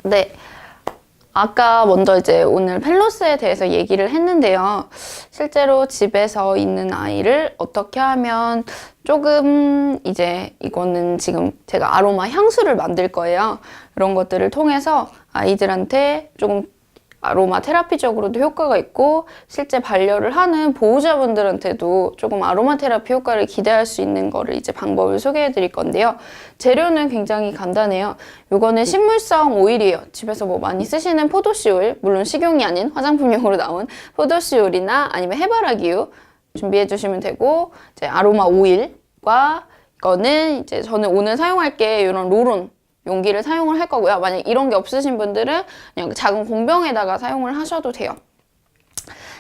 네. 아까 먼저 이제 오늘 펠로스에 대해서 얘기를 했는데요. 실제로 집에서 있는 아이를 어떻게 하면 조금 이제 이거는 지금 제가 아로마 향수를 만들 거예요. 이런 것들을 통해서 아이들한테 조금 아로마 테라피적으로도 효과가 있고 실제 반려를 하는 보호자분들한테도 조금 아로마 테라피 효과를 기대할 수 있는 거를 이제 방법을 소개해 드릴 건데요. 재료는 굉장히 간단해요. 요거는 식물성 오일이에요. 집에서 뭐 많이 쓰시는 포도씨 오일, 물론 식용이 아닌 화장품용으로 나온 포도씨 오일이나 아니면 해바라기유 준비해 주시면 되고, 이제 아로마 오일과 이거는 이제 저는 오늘 사용할 게 이런 롤온 용기를 사용을 할 거고요. 만약 이런 게 없으신 분들은 그냥 작은 공병에다가 사용을 하셔도 돼요.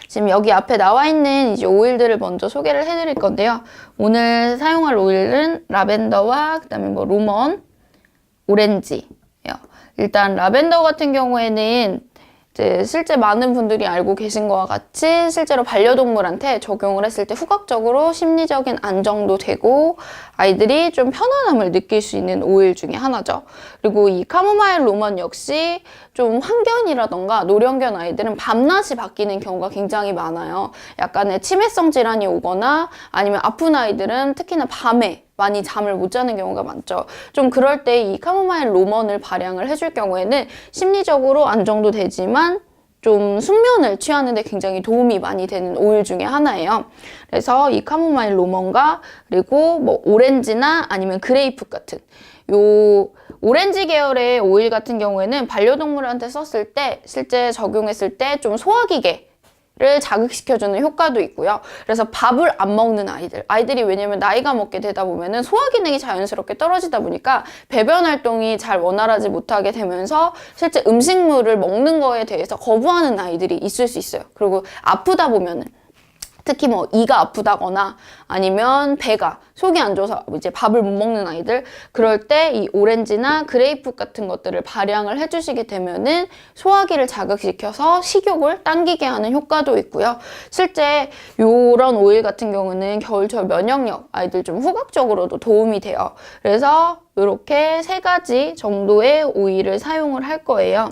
지금 여기 앞에 나와 있는 이제 오일들을 먼저 소개를 해드릴 건데요. 오늘 사용할 오일은 라벤더와 그다음에 뭐 로먼, 오렌지예요. 일단 라벤더 같은 경우에는 이제 실제 많은 분들이 알고 계신 것과 같이 실제로 반려동물한테 적용을 했을 때 후각적으로 심리적인 안정도 되고 아이들이 좀 편안함을 느낄 수 있는 오일 중에 하나죠. 그리고 이 카모마일 로먼 역시 좀 환견이라던가 노령견 아이들은 밤낮이 바뀌는 경우가 굉장히 많아요. 약간의 치매성 질환이 오거나 아니면 아픈 아이들은 특히나 밤에 많이 잠을 못 자는 경우가 많죠. 좀 그럴 때 이 카모마일 로먼을 발향을 해줄 경우에는 심리적으로 안정도 되지만 좀 숙면을 취하는 데 굉장히 도움이 많이 되는 오일 중에 하나예요. 그래서 이 카모마일 로먼과 그리고 뭐 오렌지나 아니면 그레이프 같은 요 오렌지 계열의 오일 같은 경우에는 반려동물한테 썼을 때 실제 적용했을 때 좀 소화기계 를 자극시켜주는 효과도 있고요. 그래서 밥을 안 먹는 아이들이 왜냐면 나이가 먹게 되다 보면은 소화 기능이 자연스럽게 떨어지다 보니까 배변 활동이 잘 원활하지 못하게 되면서 실제 음식물을 먹는 거에 대해서 거부하는 아이들이 있을 수 있어요. 그리고 아프다 보면은 특히 뭐 이가 아프다거나 아니면 배가 속이 안 좋아서 이제 밥을 못 먹는 아이들, 그럴 때 이 오렌지나 그레이프 같은 것들을 발향을 해주시게 되면은 소화기를 자극시켜서 식욕을 당기게 하는 효과도 있고요. 실제 이런 오일 같은 경우는 겨울철 면역력 아이들 좀 후각적으로도 도움이 돼요. 그래서 이렇게 3가지 정도의 오일을 사용을 할 거예요.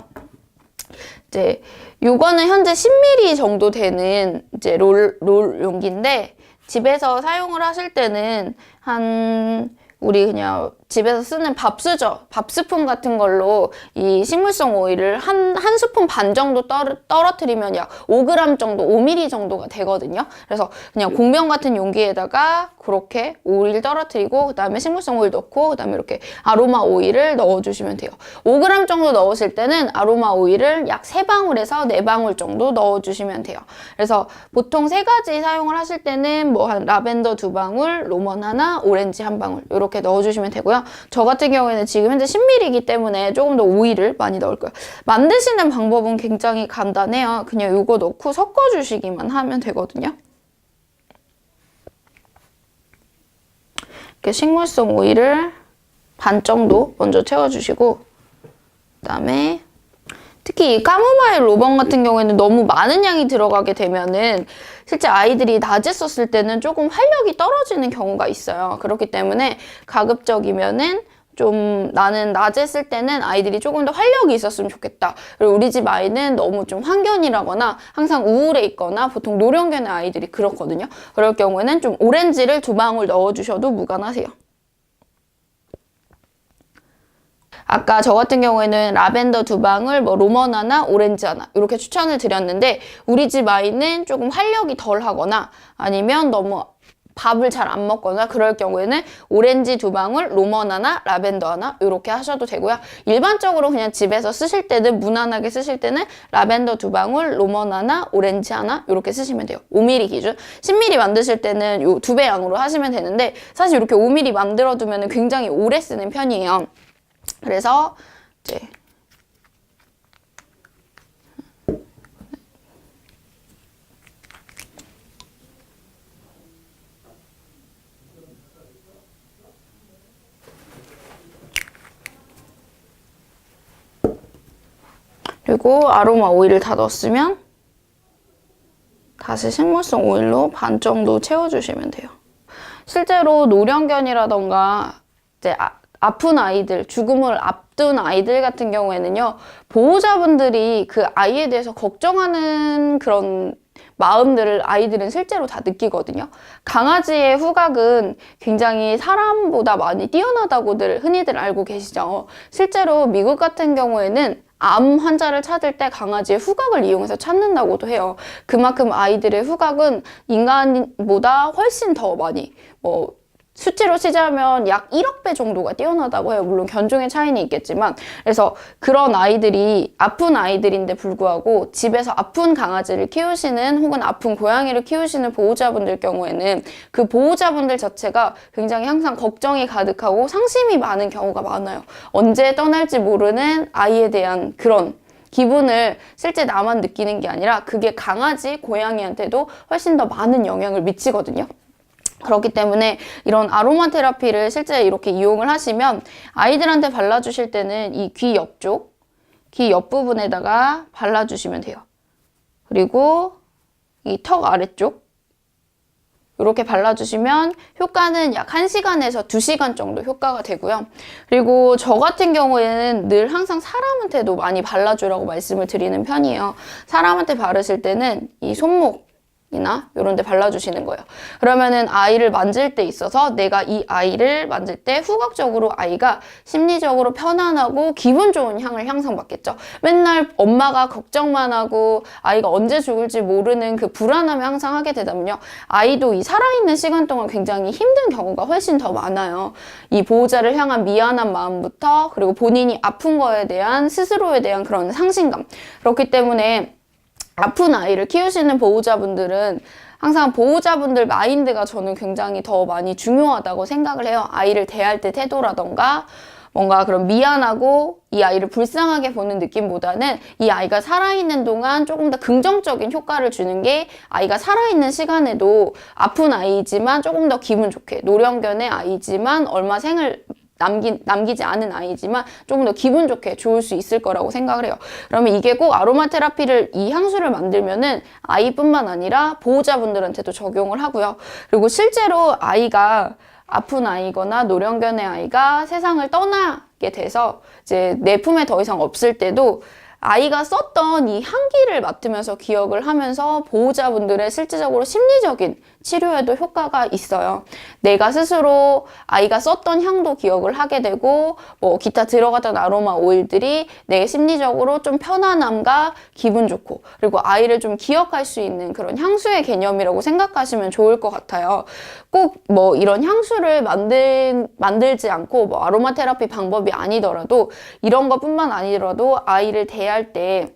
이제 요거는 현재 10ml 정도 되는 이제 롤 용기인데 집에서 사용을 하실 때는 우리 그냥 집에서 쓰는 밥수저, 밥스푼 같은 걸로 이 식물성 오일을 한 스푼 반 정도 떨어뜨리면 약 5g 정도, 5ml 정도가 되거든요. 그래서 그냥 공병 같은 용기에다가 그렇게 오일 떨어뜨리고 그다음에 식물성 오일 넣고 그다음에 이렇게 아로마 오일을 넣어주시면 돼요. 5g 정도 넣으실 때는 아로마 오일을 약 3방울에서 4방울 정도 넣어주시면 돼요. 그래서 보통 3가지 사용을 하실 때는 뭐 한 라벤더 2방울, 로먼 하나, 오렌지 1방울 이렇게 넣어주시면 되고요. 저 같은 경우에는 지금 현재 10ml이기 때문에 조금 더 오일을 많이 넣을 거예요. 만드시는 방법은 굉장히 간단해요. 그냥 이거 넣고 섞어주시기만 하면 되거든요. 이렇게 식물성 오일을 반 정도 먼저 채워주시고 그다음에 특히 이 카모마일 로번 같은 경우에는 너무 많은 양이 들어가게 되면은 실제 아이들이 낮에 썼을 때는 조금 활력이 떨어지는 경우가 있어요. 그렇기 때문에 가급적이면은 좀 나는 낮에 쓸 때는 아이들이 조금 더 활력이 있었으면 좋겠다. 그리고 우리 집 아이는 너무 좀 환견이라거나 항상 우울해 있거나 보통 노령견의 아이들이 그렇거든요. 그럴 경우에는 좀 오렌지를 2방울 넣어주셔도 무관하세요. 아까 저 같은 경우에는 라벤더 2방울, 뭐 로먼 하나, 오렌지 하나 이렇게 추천을 드렸는데 우리 집 아이는 조금 활력이 덜 하거나 아니면 너무 밥을 잘 안 먹거나 그럴 경우에는 오렌지 2방울, 로먼 하나, 라벤더 하나 이렇게 하셔도 되고요. 일반적으로 그냥 집에서 쓰실 때는 무난하게 쓰실 때는 라벤더 2방울, 로먼 하나, 오렌지 하나 이렇게 쓰시면 돼요. 5ml 기준. 10ml 만드실 때는 요 2배 양으로 하시면 되는데 사실 이렇게 5ml 만들어두면 굉장히 오래 쓰는 편이에요. 그래서 이제 그리고 아로마 오일을 다 넣었으면 다시 식물성 오일로 반 정도 채워주시면 돼요. 실제로 노령견이라던가 이제 아픈 아이들, 죽음을 앞둔 아이들 같은 경우에는요, 보호자분들이 그 아이에 대해서 걱정하는 그런 마음들을 아이들은 실제로 다 느끼거든요. 강아지의 후각은 굉장히 사람보다 많이 뛰어나다고들 흔히들 알고 계시죠. 실제로 미국 같은 경우에는 암 환자를 찾을 때 강아지의 후각을 이용해서 찾는다고도 해요. 그만큼 아이들의 후각은 인간보다 훨씬 더 많이 수치로 치자면 약 1억 배 정도가 뛰어나다고 해요. 물론 견종의 차이는 있겠지만. 그래서 그런 아이들이 아픈 아이들인데 불구하고 집에서 아픈 강아지를 키우시는 혹은 아픈 고양이를 키우시는 보호자분들 경우에는 그 보호자분들 자체가 굉장히 항상 걱정이 가득하고 상심이 많은 경우가 많아요. 언제 떠날지 모르는 아이에 대한 그런 기분을 실제 나만 느끼는 게 아니라 그게 강아지, 고양이한테도 훨씬 더 많은 영향을 미치거든요. 그렇기 때문에 이런 아로마 테라피를 실제 이렇게 이용을 하시면 아이들한테 발라주실 때는 이 귀 옆쪽, 귀 옆부분에다가 발라주시면 돼요. 그리고 이 턱 아래쪽 이렇게 발라주시면 효과는 약 1시간에서 2시간 정도 효과가 되고요. 그리고 저 같은 경우에는 늘 항상 사람한테도 많이 발라주라고 말씀을 드리는 편이에요. 사람한테 바르실 때는 이 손목 이나 이런 데 발라주시는 거예요. 그러면은 아이를 만질 때 있어서 내가 이 아이를 만질 때 후각적으로 아이가 심리적으로 편안하고 기분 좋은 향을 향상받겠죠. 맨날 엄마가 걱정만 하고 아이가 언제 죽을지 모르는 그 불안함을 항상 하게 되다면요. 아이도 이 살아있는 시간 동안 굉장히 힘든 경우가 훨씬 더 많아요. 이 보호자를 향한 미안한 마음부터 그리고 본인이 아픈 거에 대한 스스로에 대한 그런 상심감. 그렇기 때문에 아픈 아이를 키우시는 보호자분들은 항상 보호자분들 마인드가 저는 굉장히 더 많이 중요하다고 생각을 해요. 아이를 대할 때 태도라던가 뭔가 그런 미안하고 이 아이를 불쌍하게 보는 느낌보다는 이 아이가 살아있는 동안 조금 더 긍정적인 효과를 주는 게 아이가 살아있는 시간에도 아픈 아이지만 조금 더 기분 좋게 노령견의 아이지만 얼마 생을 남기지 않은 아이지만 조금 더 기분 좋게 좋을 수 있을 거라고 생각을 해요. 그러면 이게 꼭 아로마 테라피를 이 향수를 만들면은 아이뿐만 아니라 보호자분들한테도 적용을 하고요. 그리고 실제로 아이가 아픈 아이거나 노령견의 아이가 세상을 떠나게 돼서 이제 내 품에 더 이상 없을 때도 아이가 썼던 이 향기를 맡으면서 기억을 하면서 보호자분들의 실질적으로 심리적인 치료에도 효과가 있어요. 내가 스스로 아이가 썼던 향도 기억을 하게 되고 기타 들어갔던 아로마 오일들이 내 심리적으로 좀 편안함과 기분 좋고 그리고 아이를 좀 기억할 수 있는 그런 향수의 개념이라고 생각하시면 좋을 것 같아요. 꼭 이런 향수를 만들지 않고 아로마 테라피 방법이 아니더라도 이런 것뿐만 아니더라도 아이를 대할 때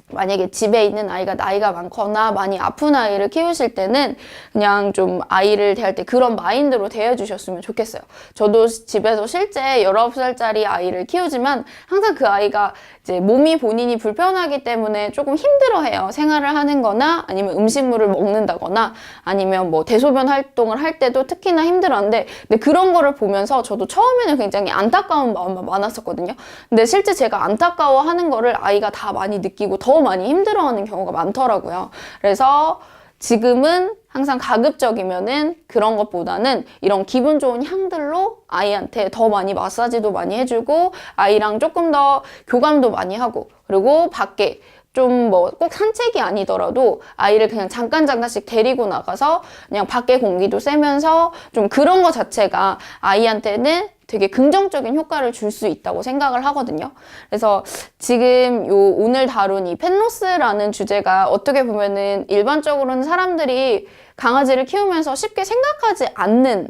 만약에 집에 있는 아이가 나이가 많거나 많이 아픈 아이를 키우실 때는 그냥 좀 아이를 대할 때 그런 마인드로 대해주셨으면 좋겠어요. 저도 집에서 실제 19살짜리 아이를 키우지만 항상 그 아이가 이제 몸이 본인이 불편하기 때문에 조금 힘들어해요. 생활을 하는 거나 아니면 음식물을 먹는다거나 아니면 대소변 활동을 할 때도 특히나 힘들었는데 근데 그런 거를 보면서 저도 처음에는 굉장히 안타까운 마음이 많았었거든요. 근데 실제 제가 안타까워하는 거를 아이가 다 많이 느끼고 더 많이 힘들어하는 경우가 많더라고요. 그래서 지금은 항상 가급적이면은 그런 것보다는 이런 기분 좋은 향들로 아이한테 더 많이 마사지도 많이 해주고 아이랑 조금 더 교감도 많이 하고 그리고 밖에 좀 꼭 산책이 아니더라도 아이를 그냥 잠깐씩 데리고 나가서 그냥 밖에 공기도 쐬면서 좀 그런 거 자체가 아이한테는 되게 긍정적인 효과를 줄 수 있다고 생각을 하거든요. 그래서 지금 오늘 다룬 이 펜로스라는 주제가 어떻게 보면은 일반적으로는 사람들이 강아지를 키우면서 쉽게 생각하지 않는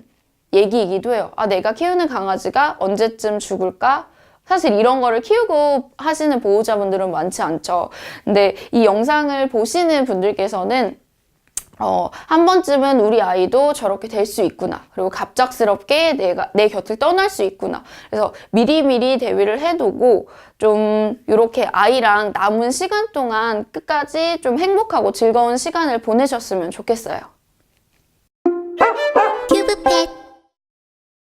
얘기이기도 해요. 내가 키우는 강아지가 언제쯤 죽을까? 사실 이런 거를 키우고 하시는 보호자분들은 많지 않죠. 근데 이 영상을 보시는 분들께서는 한 번쯤은 우리 아이도 저렇게 될 수 있구나. 그리고 갑작스럽게 내 곁을 떠날 수 있구나. 그래서 미리미리 대비를 해두고 좀 이렇게 아이랑 남은 시간 동안 끝까지 좀 행복하고 즐거운 시간을 보내셨으면 좋겠어요.